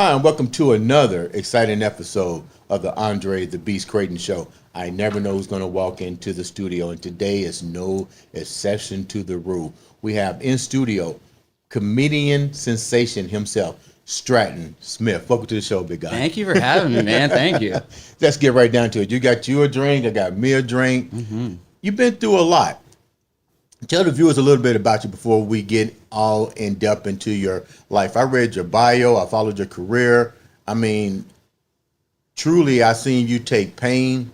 Hi, and welcome to another exciting episode of the Andre The Beast Crayton Show. I never know who's going to walk into the studio, and today is no exception to the rule. We have in studio comedian sensation himself, Stratton Smith. Welcome to the show, big guy. Thank you for having me, man. Thank you. Let's get right down to it. You got you a drink, I got me a drink. You've been through a lot. Tell the viewers a little bit about you before we get all in depth into your life. I read your bio. I followed your career. I mean, truly, I seen you take pain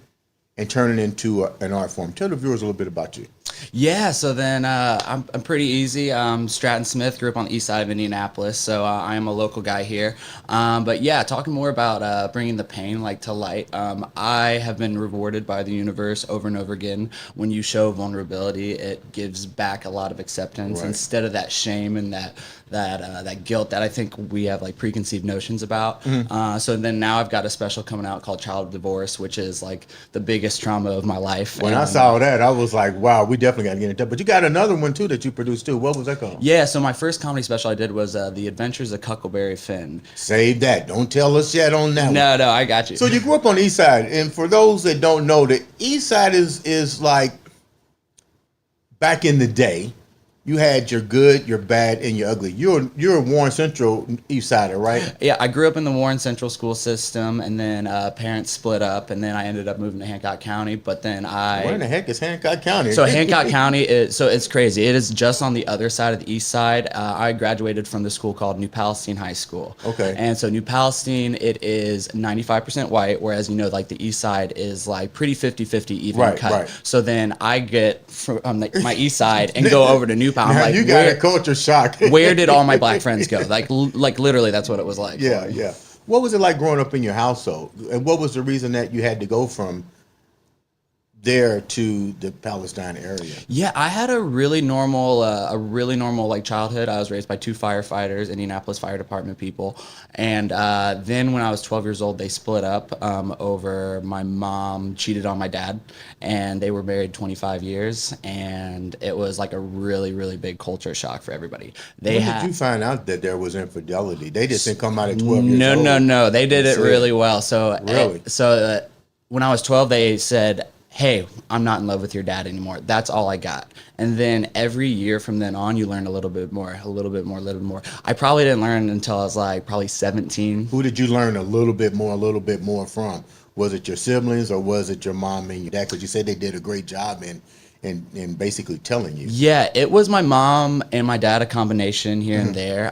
and turn it into an art form. Tell the viewers a little bit about you. Yeah, so then I'm pretty easy. Stratton Smith, grew up on the east side of Indianapolis, so I am a local guy here. But yeah, talking more about bringing the pain to light. I have been rewarded by the universe over and over again. When you show vulnerability, it gives back a lot of acceptance instead of that shame and that guilt that I think we have preconceived notions about. So then now I've got a special coming out called Child Divorce, which is the biggest trauma of my life. When I saw that, I was like, wow, we definitely got to get into that. But you got another one too that you produced too. What was that called? Yeah, so my first comedy special I did was The Adventures of Cuckleberry Finn. Save that. Don't tell us yet on that one. No, I got you. So you grew up on the east side, and for those that don't know, the east side is like back in the day. You had your good, your bad, and your ugly. You're a Warren Central East Sider, right? Yeah, I grew up in the Warren Central school system, and then parents split up, and then I ended up moving to Hancock County. But then where in the heck is Hancock County? So Hancock County it's crazy. It is just on the other side of the east side. I graduated from the school called New Palestine High School. Okay. And so New Palestine, it is 95% white, whereas the east side is pretty 50-50 even cut. Right. So then I get from my east side and go over to New Palestine. Now, you got a culture shock. Where did all my black friends go? Literally, that's what it was like. Yeah. What was it like growing up in your household? And what was the reason that you had to go from there to the Palestine area? Yeah, I had a really normal childhood. I was raised by two firefighters, Indianapolis Fire Department people, and then when I was 12 years old, they split up over my mom cheated on my dad, and they were married 25 years, and it was a really, really big culture shock for everybody. When did you find out that there was infidelity? They just didn't come out at 12 years old. No, they did it really well. So really, when I was 12, they said, hey, I'm not in love with your dad anymore. That's all I got. And then every year from then on, you learn a little bit more. I probably didn't learn until I was probably 17. Who did you learn a little bit more from? Was it your siblings or was it your mom and your dad? Because you said they did a great job in basically telling you. Yeah, it was my mom and my dad, a combination here and there.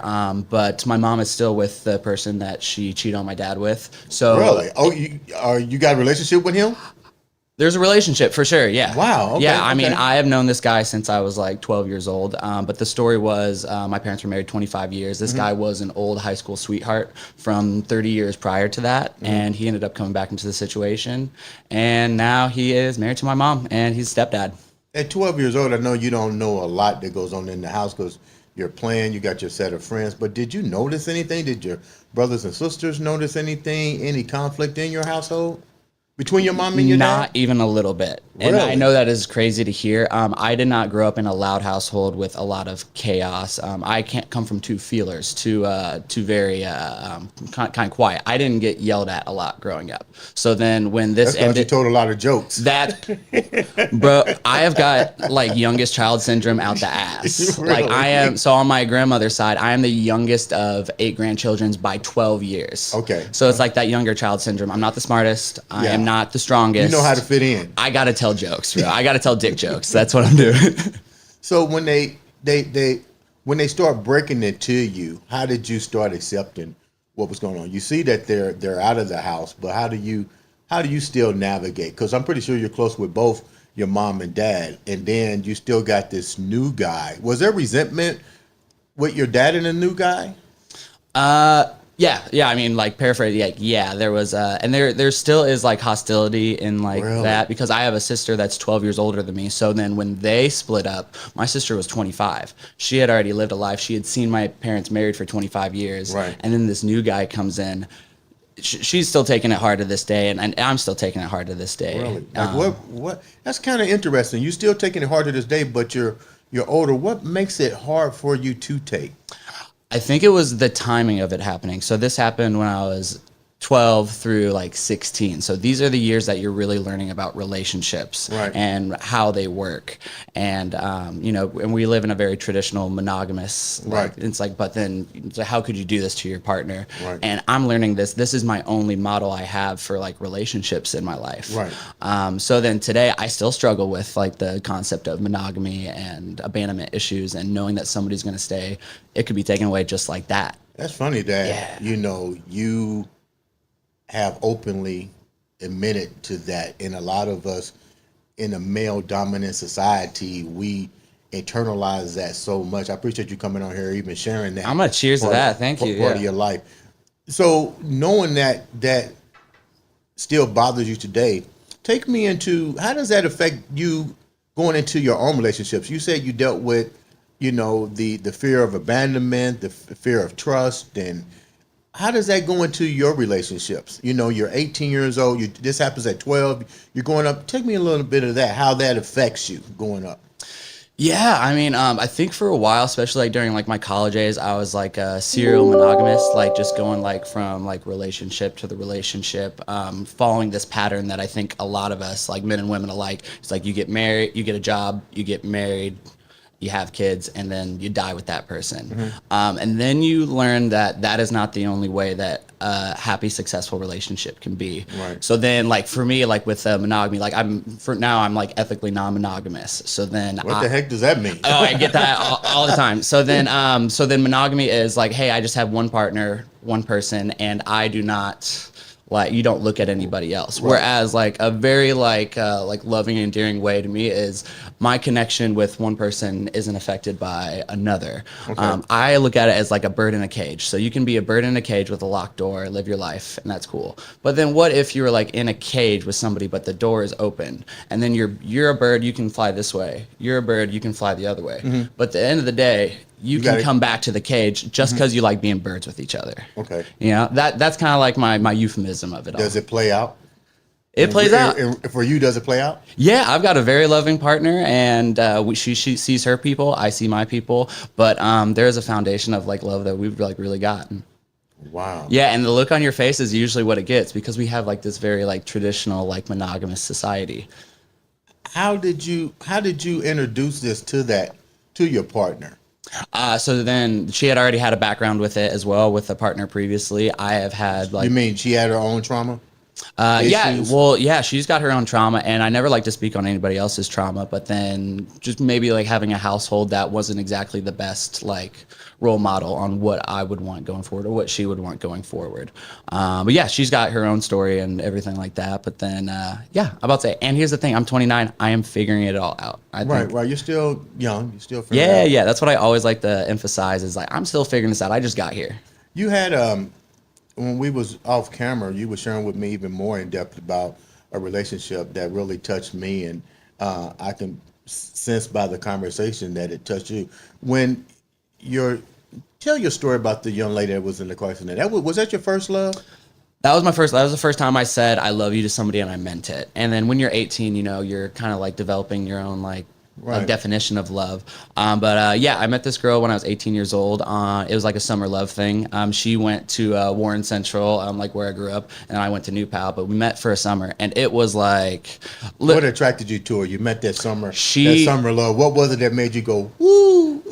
But my mom is still with the person that she cheated on my dad with. So really? Oh, you got a relationship with him? There's a relationship for sure, yeah. Wow, okay, yeah, I okay. mean, I have known this guy since I was 12 years old. But the story was my parents were married 25 years. This guy was an old high school sweetheart from 30 years prior to that. And he ended up coming back into the situation. And now he is married to my mom, and he's stepdad. At 12 years old, I know you don't know a lot that goes on in the house because you're playing, you got your set of friends. But did you notice anything? Did your brothers and sisters notice anything? Any conflict in your household? Between your mom and your dad? Not even a little bit. And Really? I know that is crazy to hear. I did not grow up in a loud household with a lot of chaos. I can't come from two feelers, two very kind of quiet. I didn't get yelled at a lot growing up. So then when this That's because you ended, told a lot of jokes. bro, I have got youngest child syndrome out the ass. Really? I am. So on my grandmother's side, I am the youngest of 8 grandchildren by 12 years. Okay. So it's that younger child syndrome. I'm not the smartest. I Yeah. am not the strongest. You know how to fit in. I gotta tell jokes, bro. I gotta tell dick jokes. That's what I'm doing. So when they start breaking it to you, how did you start accepting what was going on? You see that they're out of the house, but how do you still navigate? Because I'm pretty sure you're close with both your mom and dad, and then you still got this new guy. Was there resentment with your dad and the new guy? Yeah. I mean, paraphrase. Yeah, there was, and there still is hostility in Really? that because I have a sister that's 12 years older than me. So then when they split up, my sister was 25. She had already lived a life. She had seen my parents married for 25 years. Right. And then this new guy comes in. She's still taking it hard to this day, and I'm still taking it hard to this day. Really? What? That's kind of interesting. You're still taking it hard to this day, but you're older. What makes it hard for you to take? I think it was the timing of it happening. So this happened when I was 12 through like 16. So these are the years that you're really learning about relationships Right. and how they work. And, and we live in a very traditional monogamous, Right. it's like, but then so how could you do this to your partner? Right. And I'm learning this. This is my only model I have for like relationships in my life. Right. So then today I still struggle with like the concept of monogamy and abandonment issues and knowing that somebody's going to stay, it could be taken away just like that. That's funny that, Yeah. you have openly admitted to that. And a lot of us in a male dominant society, we internalize that so much. I appreciate you coming on here, even sharing that. I'm gonna cheers to that. Thank you. Part Yeah. of your life. So knowing that still bothers you today, take me into, how does that affect you going into your own relationships? You said you dealt with, the fear of abandonment, the fear of trust, and how does that go into your relationships? You're 18 years old. This happens at 12. You're going up. Take me a little bit of that, how that affects you going up. Yeah, I mean, I think for a while, especially like during like my college days, I was like a serial monogamist, like just going like from like relationship to the relationship, following this pattern that I think a lot of us, like men and women alike, it's like you get married, you get a job, you get married, you have kids, and then you die with that person. Mm-hmm. And then you learn that that is not the only way that a happy, successful relationship can be. Right. So then, like for me, like with monogamy, like I'm like ethically non-monogamous. So then, What the heck does that mean? oh, I get that all the time. So then monogamy is like, hey, I just have one partner, one person, and I do not. Like you don't look at anybody else. Right. Whereas like a very like loving and endearing way to me is my connection with one person isn't affected by another. Okay. I look at it as like a bird in a cage. So you can be a bird in a cage with a locked door, live your life, and that's cool. But then what if you were like in a cage with somebody, but the door is open, and then you're a bird, you can fly this way. You're a bird, you can fly the other way. Mm-hmm. But at the end of the day, you can come back to the cage just because you like being birds with each other. Okay. That's kind of like my euphemism of it all. Does it play out? It plays out. For you, does it play out? Yeah, I've got a very loving partner, and she sees her people, I see my people, but there is a foundation of like love that we've like really gotten. Wow. Yeah, and the look on your face is usually what it gets because we have like this very like traditional like monogamous society. How did you introduce this to your partner? So then she had already had a background with it as well with a partner previously. I have had like. You mean she had her own trauma? Yeah, well, yeah, she's got her own trauma, and I never like to speak on anybody else's trauma, but then just maybe like having a household that wasn't exactly the best like role model on what I would want going forward or what she would want going forward. But yeah, she's got her own story and everything like that. But then, yeah, I'm about to say, and here's the thing, I'm 29, I am figuring it all out. I think, Right. You're still young. You're still figuring it out. yeah, that's what I always like to emphasize is like, I'm still figuring this out. I just got here. You had when we was off camera, you were sharing with me even more in depth about a relationship that really touched me, and I can sense by the conversation that it touched you. Tell your story about the young lady that was in the car accident. Was that your first love? That was the first time I said I love you to somebody and I meant it. And then when you're 18, you're kind of like developing your own like Right. definition of love. But yeah, I met this girl when I was 18 years old. It was like a summer love thing. She went to Warren Central, like where I grew up, and I went to New Pal. But we met for a summer, and it was like. What attracted you to her? You met that summer love. What was it that made you go woo?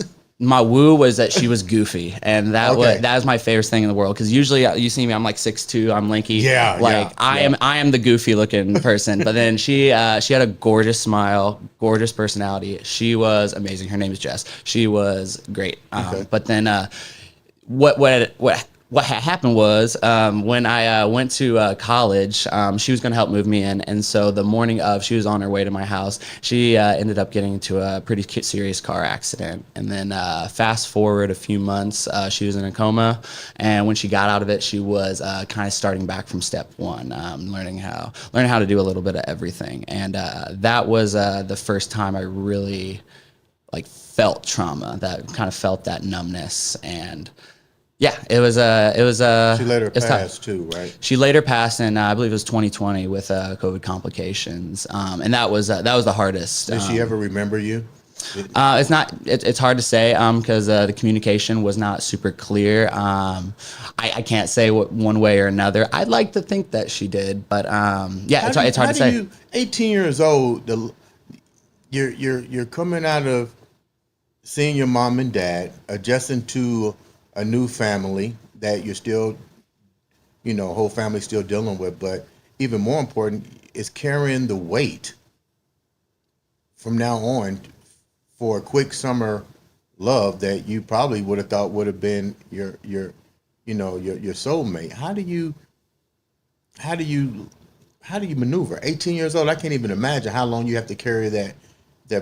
My woo was that she was goofy, and that was my favorite thing in the world. Because usually you see me, I'm like 6'2", I'm lanky. Yeah, like yeah. I am the goofy looking person. But then she had a gorgeous smile, gorgeous personality. She was amazing. Her name is Jess. She was great. But then what had happened was when I went to college, she was going to help move me in. And so the morning of, she was on her way to my house. She ended up getting into a pretty serious car accident. And then fast forward a few months, she was in a coma. And when she got out of it, she was kind of starting back from step one, learning how to do a little bit of everything. And that was the first time I really like felt trauma, that kind of felt that numbness. And yeah, it was She later passed too, right? She later passed in I believe it was 2020 with COVID complications, and that was the hardest. Did she ever remember you? It's not. It's hard to say because the communication was not super clear. I can't say one way or another. I'd like to think that she did, but yeah, it's hard to say. 18 years old, you're coming out of seeing your mom and dad, adjusting to a new family that you're still, whole family still dealing with, but even more important is carrying the weight from now on for a quick summer love that you probably would have thought would have been your soulmate. How do you maneuver? 18 years old, I can't even imagine how long you have to carry that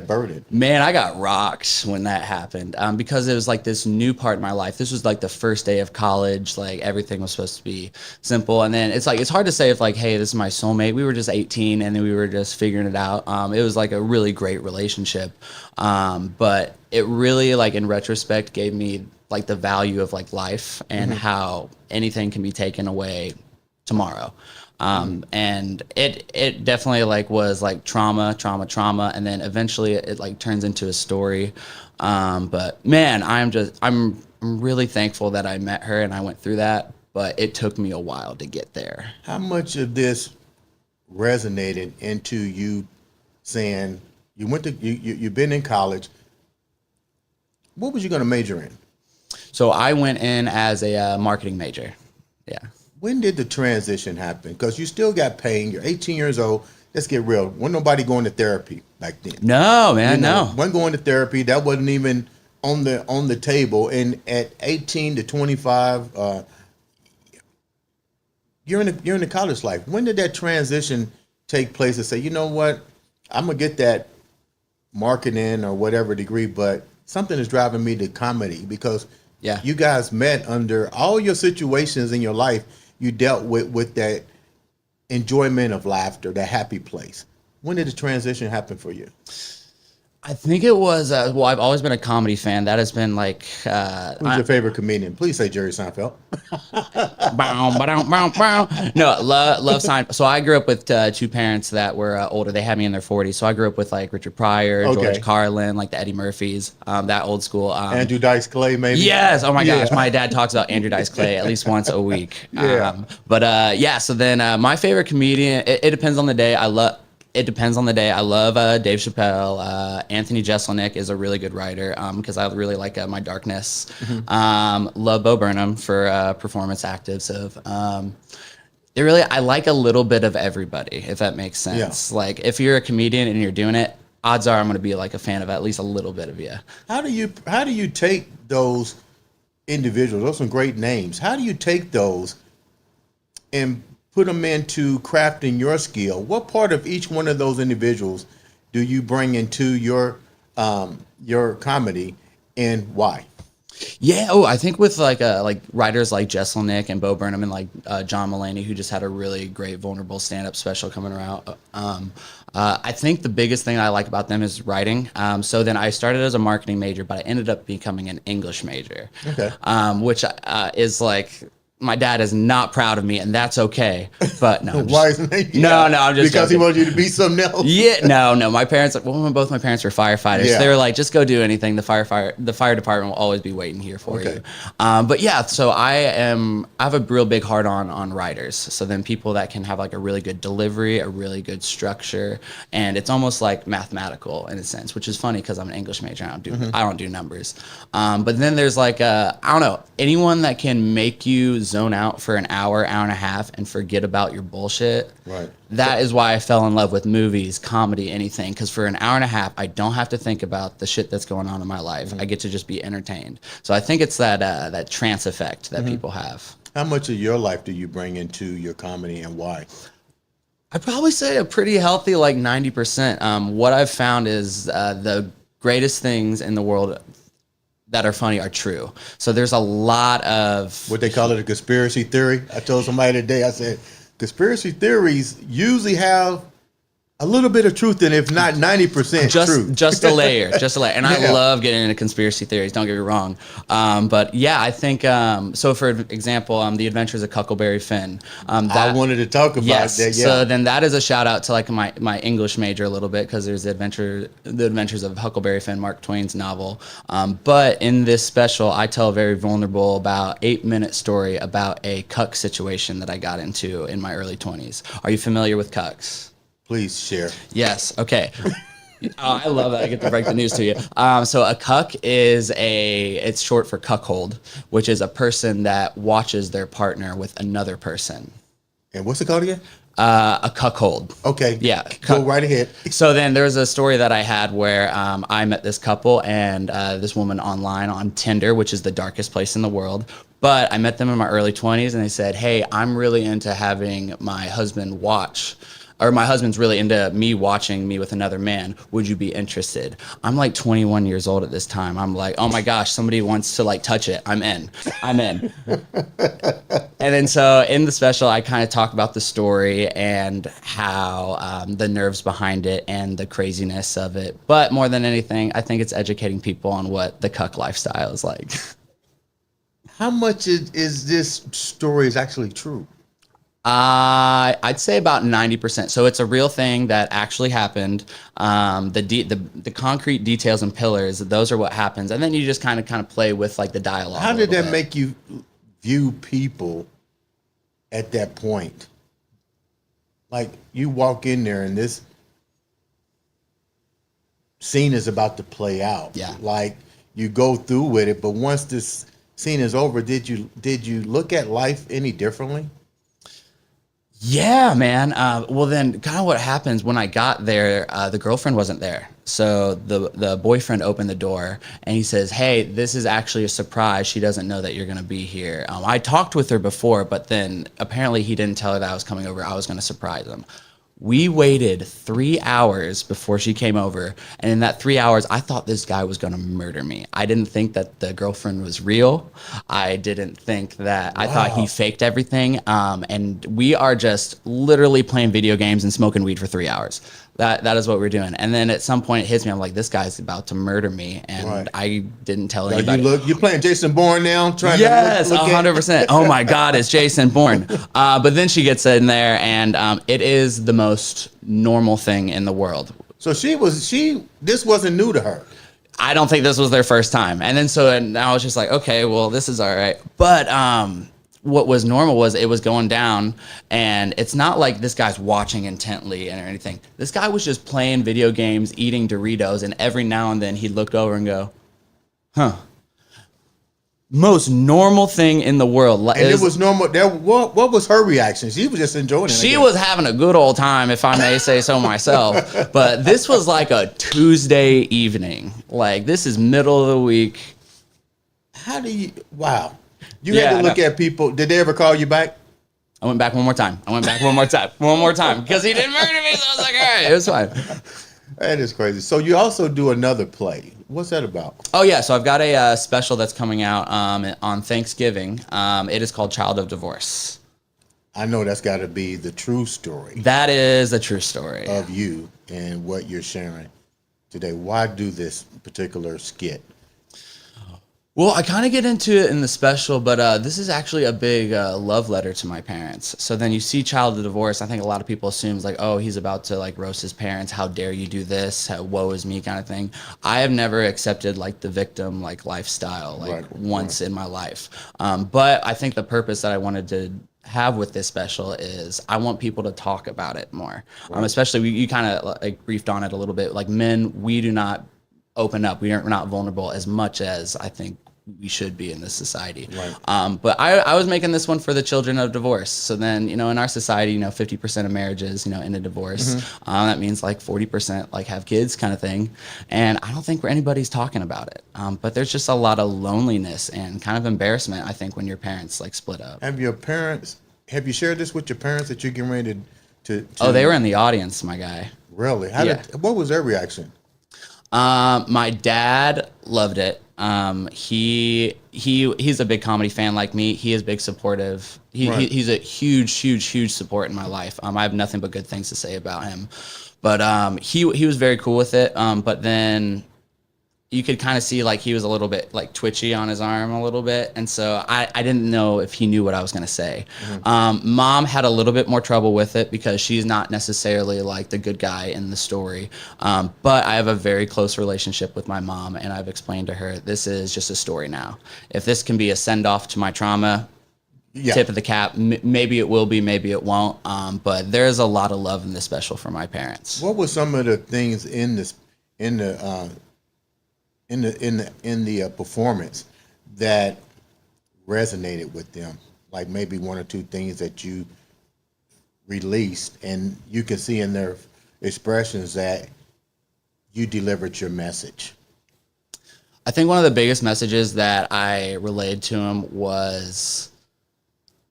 burden. Man, I got rocked when that happened because it was like this new part in my life. This was like the first day of college. Like everything was supposed to be simple. And then it's hard to say if like, hey, this is my soulmate. We were just 18 and then we were just figuring it out. It was like a really great relationship. But it really like in retrospect gave me like the value of like life and how anything can be taken away tomorrow. And it definitely like was like trauma, and then eventually it like turns into a story. But man, I'm really thankful that I met her and I went through that, but it took me a while to get there. How much of this resonated into you saying you've been in college? What was you going to major in? So I went in as a marketing major. Yeah. When did the transition happen? Because you still got pain. You're 18 years old. Let's get real. Wasn't nobody going to therapy back then? No, man, no. Wasn't going to therapy. That wasn't even on the table. And at 18 to 25, you're in the college life. When did that transition take place to say, you know what, I'm gonna get that marketing or whatever degree, but something is driving me to comedy? Because you guys met under all your situations in your life. You dealt with that enjoyment of laughter, that happy place. When did the transition happen for you? I think it was, well, I've always been a comedy fan. That has been like... Who's your favorite comedian? Please say Jerry Seinfeld. No, love Seinfeld. So I grew up with two parents that were older. They had me in their 40s. So I grew up with like Richard Pryor, George Carlin, like the Eddie Murphys, that old school. Andrew Dice Clay, maybe? Yes. Oh my gosh. My dad talks about Andrew Dice Clay at least once a week. So then my favorite comedian, it depends on the day. It depends on the day. I love Dave Chappelle. Anthony Jeselnik is a really good writer because I really like My Darkness. Love Bo Burnham for performance active. So I like a little bit of everybody, if that makes sense. Yeah. Like if you're a comedian and you're doing it, odds are I'm going to be like a fan of at least a little bit of you. How do you take those individuals? Those are some great names. How do you take those and put them into crafting your skill? What part of each one of those individuals do you bring into your comedy, and why? Yeah, I think with like writers like Jeselnik and Bo Burnham and like John Mulaney, who just had a really great vulnerable stand-up special coming around. I think the biggest thing I like about them is writing. So then I started as a marketing major, but I ended up becoming an English major, which is like... My dad is not proud of me, and that's okay. But no, why isn't he? No, I'm just because joking. He wants you to be something else. Yeah, no. My parents, both my parents were firefighters. So they were like, just go do anything. The fire department will always be waiting here for you. But yeah, so I have a real big heart on writers. So then people that can have like a really good delivery, a really good structure, and it's almost like mathematical in a sense, which is funny because I'm an English major. I don't do numbers. But then there's like I don't know, anyone that can make you zone out for an hour and a half and forget about your bullshit. Right. That is why I fell in love with movies, comedy, anything. Because for an hour and a half, I don't have to think about the shit that's going on in my life. I get to just be entertained. So I think it's that trance effect that people have. How much of your life do you bring into your comedy, and why? I'd probably say a pretty healthy, like 90%. What I've found is the greatest things in the world that are funny are true. So there's a lot of... What they call it, a conspiracy theory. I told somebody today, I said, conspiracy theories usually have a little bit of truth in, if not 90% truth. Just a layer, and I Yeah. love getting into conspiracy theories, don't get me wrong, but yeah, I think so. For example, the Adventures of Huckleberry Finn, I wanted to talk about yes, that. Yeah. so then that is a shout out to like my English major a little bit, because there's the Adventures of Huckleberry Finn, Mark Twain's novel, but in this special I tell a very vulnerable, about 8-minute story about a cuck situation that I got into in my early 20s. Are you familiar with cucks? Please share. Yes. Okay. Oh, I love that. I get to break the news to you. So a cuck it's short for cuckold, which is a person that watches their partner with another person. And what's it called again? A cuckold. Okay. Yeah. Go right ahead. So then there's a story that I had where I met this couple and this woman online on Tinder, which is the darkest place in the world. But I met them in my early 20s, and they said, hey, I'm really into having my husband watch, or my husband's really into me watching me with another man. Would you be interested? I'm like 21 years old at this time. I'm like, oh my gosh, somebody wants to like touch it. I'm in. And then so in the special, I kind of talk about the story and how the nerves behind it and the craziness of it. But more than anything, I think it's educating people on what the cuck lifestyle is like. How much is this story is actually true? I'd say about 90%. So it's a real thing that actually happened. The concrete details and pillars, those are what happens, and then you just kind of play with like the dialogue. How did that make you view people at that point? Like you walk in there and this scene is about to play out. Yeah. Like you go through with it, but once this scene is over, did you look at life any differently? Yeah, man. Well, then kind of what happens when I got there, the girlfriend wasn't there. So the boyfriend opened the door and he says, hey, this is actually a surprise. She doesn't know that you're going to be here. I talked with her before, but then apparently he didn't tell her that I was coming over. I was going to surprise him. We waited 3 hours before she came over. And in that 3 hours, I thought this guy was going to murder me. I didn't think that the girlfriend was real. I didn't think that, I thought he faked everything. And we are just literally playing video games and smoking weed for 3 hours. That is what we're doing. And then at some point it hits me. I'm like, this guy's about to murder me. And Right. I didn't tell anybody. You're playing Jason Bourne now, trying Yes, to look 100%. Oh my God, it's Jason Bourne. But then she gets in there, and it is the most normal thing in the world. So this wasn't new to her. I don't think this was their first time. And then I was just like, okay, well, this is all right. But what was normal was it was going down, and it's not like this guy's watching intently or anything. This guy was just playing video games, eating Doritos, and every now and then he'd look over and go, huh. Most normal thing in the world. And it was normal. What was her reaction? She was just enjoying it. She was having a good old time, if I may say so myself. But this was like a Tuesday evening. Like, this is middle of the week. Wow. You had to look at people. Did they ever call you back? I went back one more time. One more time. Because he didn't murder me, so I was like, all right, it was fine. That is crazy. So you also do another play. What's that about? Oh, yeah. So I've got a special that's coming out on Thanksgiving. It is called Child of Divorce. I know that's got to be the true story. That is a true story. Of you and what you're sharing today. Why do this particular skit? Well, I kind of get into it in the special, but this is actually a big love letter to my parents. So then you see Child of Divorce. I think a lot of people assume like, oh, he's about to like roast his parents. How dare you do this? Woe is me kind of thing. I have never accepted like the victim like lifestyle once in my life. But I think the purpose that I wanted to have with this special is I want people to talk about it more. Especially you kind of like briefed on it a little bit. Like men, we do not open up. We're not vulnerable as much as I think we should be in this society. Right. But I was making this one for the children of divorce. So then, in our society, 50% of marriages, in a divorce. Mm-hmm. That means like 40% like have kids kind of thing. And I don't think anybody's talking about it. But there's just a lot of loneliness and kind of embarrassment, I think, when your parents like split up. Have you shared this with your parents that you're getting ready to Oh, they were in the audience, my guy. Really? What was their reaction? My dad loved it. He's a big comedy fan like me. He is big supportive. He's a huge support in my life. I have nothing but good things to say about him. But he was very cool with it. But then you could kind of see like he was a little bit like twitchy on his arm a little bit, and so I didn't know if he knew what I was gonna say. Mom had a little bit more trouble with it because she's not necessarily like the good guy in the story, but I have a very close relationship with my mom, and I've explained to her this is just a story now. If this can be a send off to my trauma, tip of the cap, maybe it will be, maybe it won't. But there's a lot of love in this special for my parents. What were some of the things in the performance that resonated with them? Like maybe one or two things that you released, and you can see in their expressions that you delivered your message. I think one of the biggest messages that I relayed to him was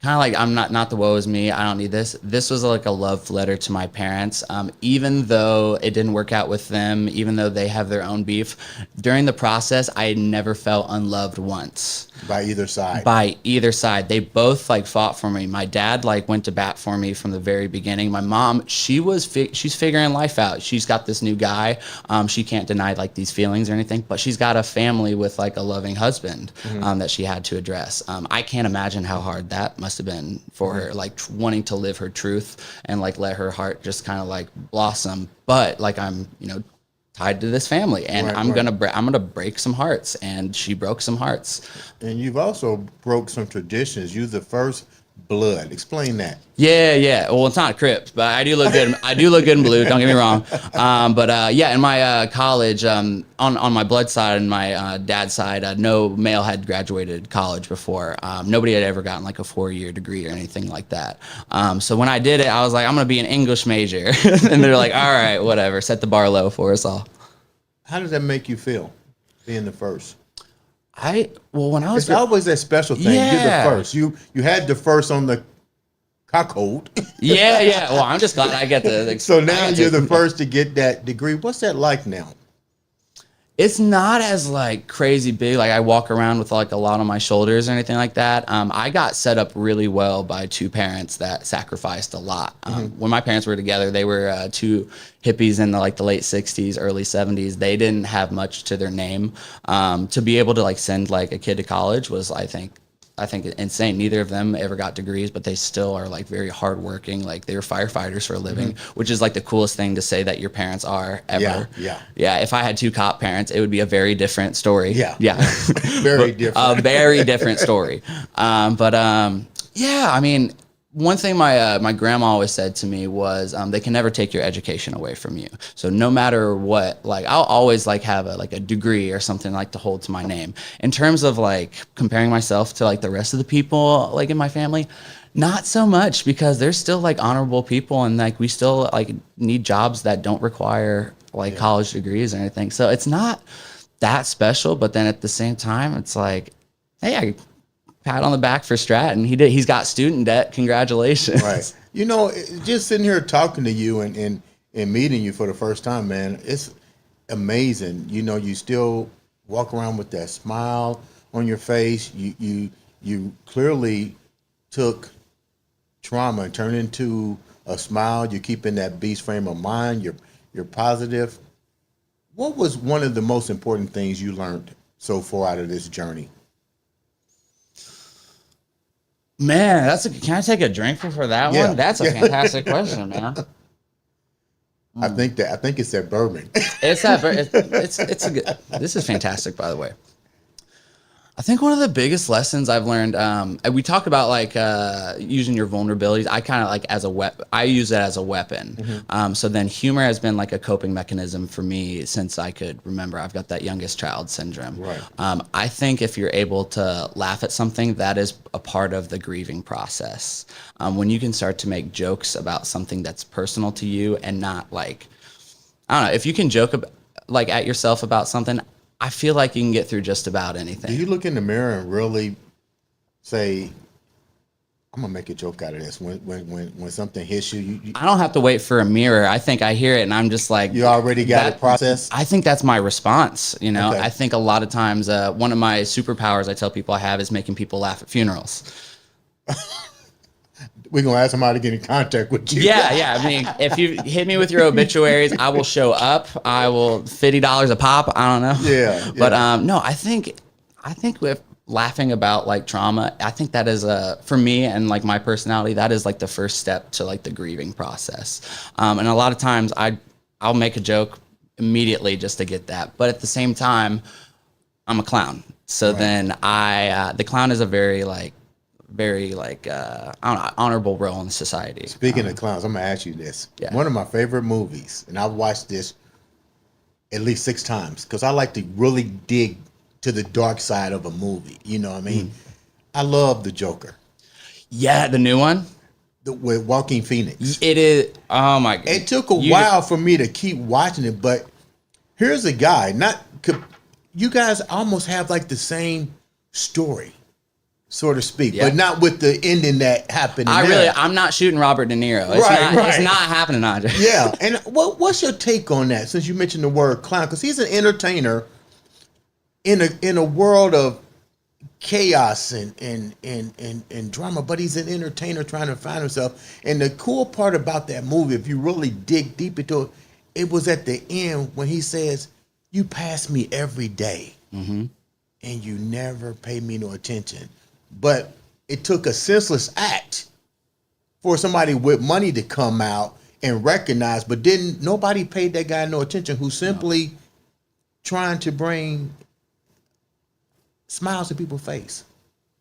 kind of like, I'm not the woe is me, I don't need this. This was like a love letter to my parents. Even though it didn't work out with them, even though they have their own beef, during the process, I never felt unloved once. By either side. By either side. They both like fought for me. My dad like went to bat for me from the very beginning. My mom, she's figuring life out. She's got this new guy. She can't deny like these feelings or anything, but she's got a family with like a loving husband that she had to address. I can't imagine how hard that must have been for her, like wanting to live her truth and like let her heart just kind of like blossom. But like I'm, tied to this family, and I'm gonna break some hearts, and she broke some hearts. And you've also broke some traditions. You're the first blood. Explain that. Yeah. Well, it's not a crypt, but I do look good. I do look good in blue. Don't get me wrong. But in my college, on my blood side and my dad's side, no male had graduated college before. Nobody had ever gotten like a 4-year degree or anything like that. So when I did it, I was like, I'm gonna be an English major, and they're like, all right, whatever. Set the bar low for us all. How does that make you feel, being the first? When I was, it's always that special thing. Yeah. You're the first. You had the first on the cuckold. Yeah. Well, I'm just glad I get the. So now you're the first to get that degree. What's that like now? It's not as like crazy big. Like I walk around with like a lot on my shoulders or anything like that. I got set up really well by two parents that sacrificed a lot. When my parents were together, they were two hippies in the late 60s, early 70s. They didn't have much to their name. To be able to like send like a kid to college was, I think insane. Neither of them ever got degrees, but they still are like very hardworking. Like they were firefighters for a living, which is like the coolest thing to say that your parents are ever. Yeah. If I had two cop parents, it would be a very different story. Yeah. Very different. A very different story. I mean, one thing my grandma always said to me was they can never take your education away from you. So no matter what, like I'll always like have a degree or something like to hold to my name. In terms of like comparing myself to like the rest of the people like in my family, not so much, because there's still like honorable people, and like we still like need jobs that don't require like college degrees or anything. So it's not that special, but then at the same time it's like, hey, pat on the back for Stratton. He's got student debt. Congratulations. Right. Just sitting here talking to you and meeting you for the first time, man, it's amazing. You still walk around with that smile on your face. You clearly took trauma and turned into a smile. You're keeping that beast frame of mind. You're positive. What was one of the most important things you learned so far out of this journey? Man, can I take a drink for that one? That's a fantastic question, man. I think it's that bourbon. It's a good. This is fantastic, by the way. I think one of the biggest lessons I've learned, we talk about like using your vulnerabilities. I kind of like as a weapon. I use it as a weapon. So then humor has been like a coping mechanism for me since I could remember. I've got that youngest child syndrome. Right. I think if you're able to laugh at something, that is a part of the grieving process. When you can start to make jokes about something that's personal to you and not like, I don't know, if you can joke like at yourself about something, I feel like you can get through just about anything. Do you look in the mirror and really say, I'm gonna make a joke out of this when something hits you? I don't have to wait for a mirror. I think I hear it and I'm just like, you already got it processed? I think that's my response. Okay. I think a lot of times one of my superpowers I tell people I have is making people laugh at funerals. we're gonna ask somebody to get in contact with you. Yeah. I mean, if you hit me with your obituaries, I will show up. I will $50 a pop. I don't know. Yeah. But no, I think with laughing about like trauma, I think that is for me and like my personality, that is like the first step to like the grieving process. And a lot of times I'll make a joke immediately just to get that. But at the same time, I'm a clown. So then the clown is a very I don't know, honorable role in society. Speaking of clowns, I'm gonna ask you this. Yeah. One of my favorite movies, and I've watched this at least 6 times because I like to really dig to the dark side of a movie. You know what I mean? I love The Joker. Yeah, the new one. With Joaquin Phoenix. It is. Oh my god! It took a while for me to keep watching it, but here's a guy. You guys almost have like the same story, so to speak, but not with the ending that happened. I'm not shooting Robert De Niro. It's not happening, Andre. Yeah, and what's your take on that? Since you mentioned the word clown, because he's an entertainer in a world of chaos and drama, but he's an entertainer trying to find himself. And the cool part about that movie, if you really dig deep into it, it was at the end when he says, "You pass me every day, and you never pay me no attention." But it took a senseless act for somebody with money to come out and recognize, but nobody paid that guy no attention, who's simply trying to bring smiles to people's face.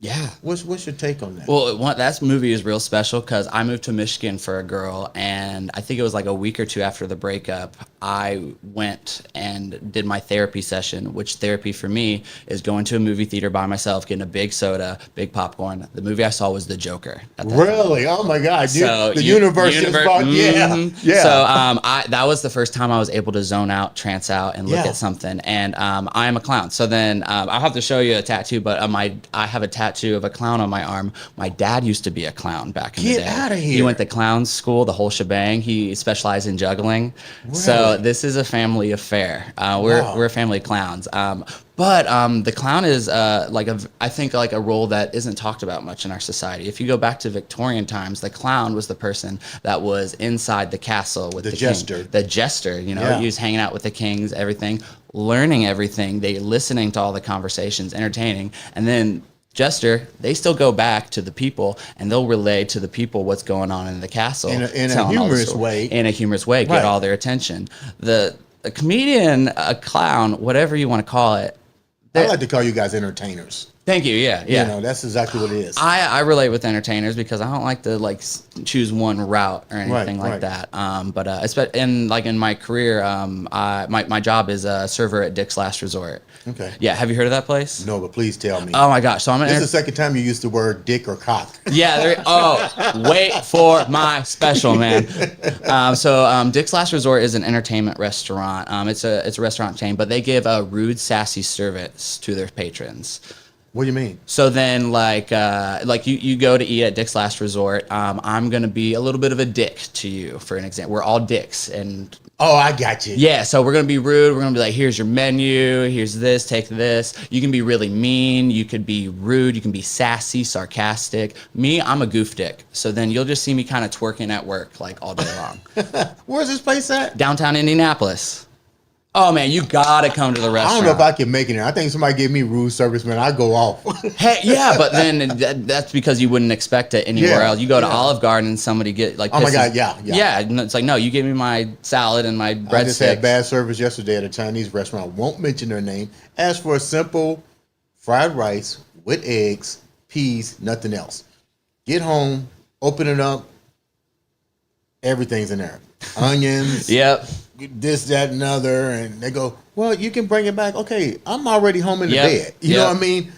Yeah. What's your take on that? Well, that movie is real special because I moved to Michigan for a girl, and I think it was like a week or two after the breakup, I went and did my therapy session, which therapy for me is going to a movie theater by myself, getting a big soda, big popcorn. The movie I saw was The Joker. Really? Oh my God! So the universe is about yeah. So that was the first time I was able to zone out, trance out, and look at something. And I am a clown. So then I'll have to show you a tattoo, but I have a tattoo of a clown on my arm. My dad used to be a clown back in the day. Get out of here. He went to clown school, the whole shebang. He specialized in juggling. Really? So this is a family affair. We're a family of clowns. But the clown is I think a role that isn't talked about much in our society. If you go back to Victorian times, the clown was the person that was inside the castle with the jester. King. The jester, he was hanging out with the kings, everything, learning everything. They listening to all the conversations, entertaining, and then jester, they still go back to the people and they'll relay to the people what's going on in the castle in a humorous way. In a humorous way, get all their attention. A comedian, a clown, whatever you want to call it. I like to call you guys entertainers. Thank you. Yeah. That's exactly what it is. I relate with entertainers because I don't like to choose one route or anything like that. But in my career, my job is a server at Dick's Last Resort. Okay. Yeah. Have you heard of that place? No, but please tell me. Oh my gosh. So this is the second time you used the word dick or cock. Yeah. Wait for my special, man. Dick's Last Resort is an entertainment restaurant. It's a restaurant chain, but they give a rude, sassy service to their patrons. What do you mean? So then, you go to eat at Dick's Last Resort. I'm gonna be a little bit of a dick to you, for an example. We're all dicks, and oh, I got you. Yeah, so we're gonna be rude. We're gonna be like, here's your menu. Here's this. Take this. You can be really mean. You could be rude. You can be sassy, sarcastic. Me, I'm a goof dick. So then you'll just see me kind of twerking at work all day long. Where's this place at? Downtown Indianapolis. Oh man, you gotta come to the restaurant. I don't know if I can make it. I think somebody gave me rude service, man. I go off. Hey, yeah, but then that's because you wouldn't expect it anywhere else. You go to Olive Garden, and somebody get oh my God, yeah. It's like, no, you give me my salad and my breadsticks. I just had bad service yesterday at a Chinese restaurant. I won't mention their name. Asked for a simple fried rice with eggs, peas, nothing else. Get home, open it up. Everything's in there. Onions. Yep. This, that, and other, and they go, well, you can bring it back. Okay, I'm already home in the bed. You know what I mean?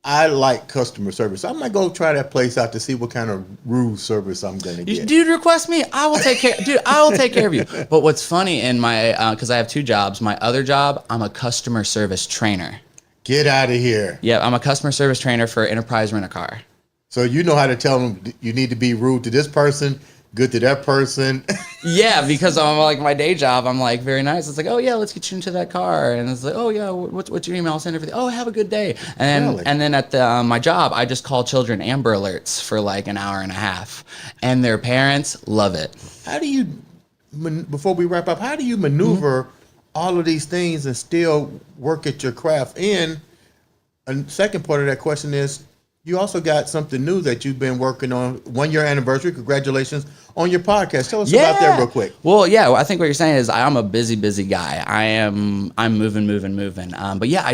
I like customer service. I might go try that place out to see what kind of rude service I'm gonna get. Dude, request me. I will take care. Dude, I will take care of you. But what's funny in my, because I have 2 jobs. My other job, I'm a customer service trainer. Get out of here. Yeah, I'm a customer service trainer for Enterprise Rent-A-Car. So you know how to tell them you need to be rude to this person. good to that person. Yeah, because I'm like my day job, I'm like very nice. It's like, oh yeah, let's get you into that car, and it's like, oh yeah, what's your email? I'll send everything. Oh, have a good day. Really? And then at my job, I just call children Amber Alerts for like an hour and a half, and their parents love it. How do you, before we wrap up, how do you maneuver all of these things and still work at your craft? And second part of that question is, you also got something new that you've been working on. 1 year anniversary. Congratulations on your podcast. Tell us about that real quick. Well, yeah, I think what you're saying is I'm a busy guy. I'm moving. But yeah,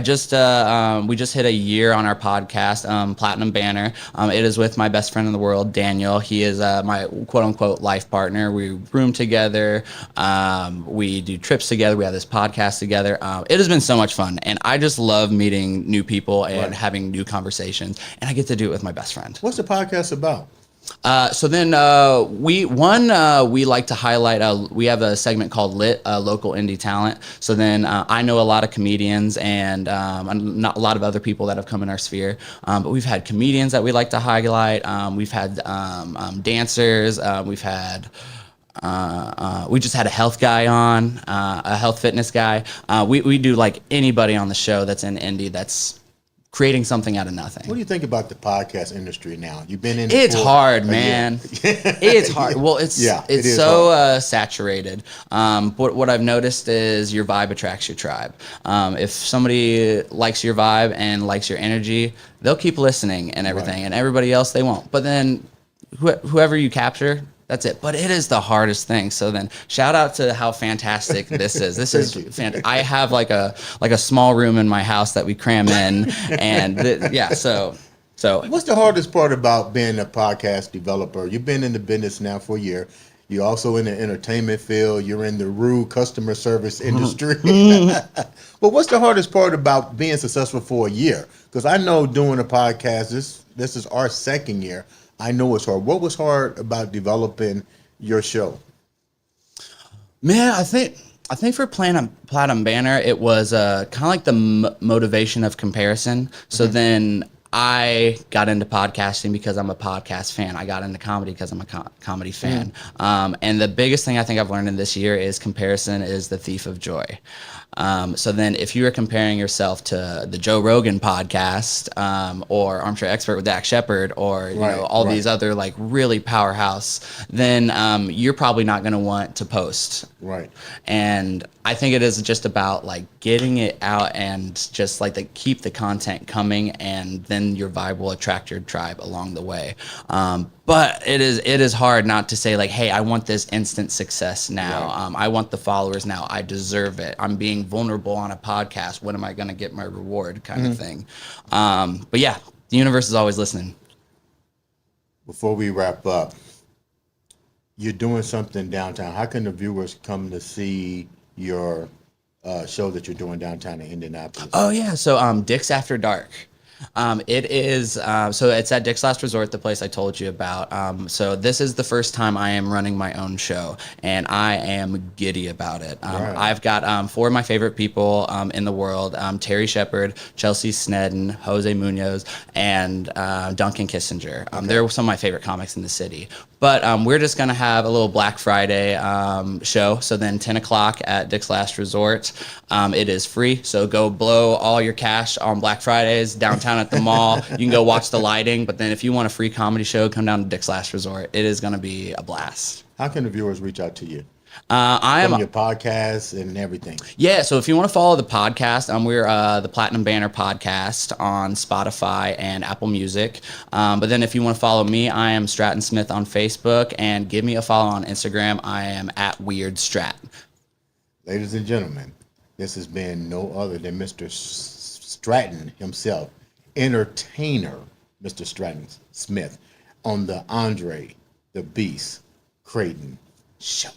we just hit a year on our podcast, Platinum Banner. It is with my best friend in the world, Daniel. He is my quote unquote life partner. We room together. We do trips together. We have this podcast together. It has been so much fun, and I just love meeting new people and having new conversations. And I get to do it with my best friend. What's the podcast about? So then we like to highlight, we have a segment called Lit, Local Indie Talent. So then I know a lot of comedians and not a lot of other people that have come in our sphere. But we've had comedians that we like to highlight. We've had dancers. We've had... we just had a health guy on, a health fitness guy. We do like anybody on the show that's in indie that's creating something out of nothing. What do you think about the podcast industry now? You've been in. It's hard, man. It's hard. Well, it's so saturated. What I've noticed is your vibe attracts your tribe. If somebody likes your vibe and likes your energy, they'll keep listening and everything, and everybody else they won't. But then whoever you capture, that's it. But it is the hardest thing. So then shout out to how fantastic this is. This is fantastic. I have like a small room in my house that we cram in. And so. What's the hardest part about being a podcast developer? You've been in the business now for a year. You're also in the entertainment field. You're in the rude customer service industry. But what's the hardest part about being successful for a year? Because I know doing a podcast, this is our second year. I know it's hard. What was hard about developing your show? Man, I think for Platinum Banner, it was kind of like the motivation of comparison. So then I got into podcasting because I'm a podcast fan. I got into comedy because I'm a comedy fan. And the biggest thing I think I've learned in this year is comparison is the thief of joy. So then if you are comparing yourself to the Joe Rogan podcast or Armchair Expert with Dak Shepard or all these other like really powerhouse, then you're probably not going to want to post. Right. And I think it is just about like getting it out and just like keep the content coming, and then your vibe will attract your tribe along the way. But it is hard not to say like, hey, I want this instant success now. Right. I want the followers now. I deserve it. I'm being vulnerable on a podcast. When am I going to get my reward kind of thing? But yeah, the universe is always listening. Before we wrap up, you're doing something downtown. How can the viewers come to see your show that you're doing downtown in Indianapolis? Oh yeah, so Dick's After Dark. It is so it's at Dick's Last Resort, the place I told you about. So this is the first time I am running my own show, and I am giddy about it. Right. I've got 4 of my favorite people in the world: Terry Shepard, Chelsea Snedden, Jose Munoz, and Duncan Kissinger. They're some of my favorite comics in the city. But we're just going to have a little Black Friday show. So then 10 o'clock at Dick's Last Resort. It is free. So go blow all your cash on Black Fridays downtown at the mall. You can go watch the lighting. But then if you want a free comedy show, come down to Dick's Last Resort. It is going to be a blast. How can the viewers reach out to you? I am from your podcast and everything. Yeah, so if you want to follow the podcast, we're the Platinum Banner podcast on Spotify and Apple Music. But then if you want to follow me, I am Stratton Smith on Facebook, and give me a follow on Instagram. I am at WeirdStrat. Ladies and gentlemen, this has been no other than Mr. Stratton himself, entertainer, Mr. Stratton Smith, on the Andre The Beast Crayton show.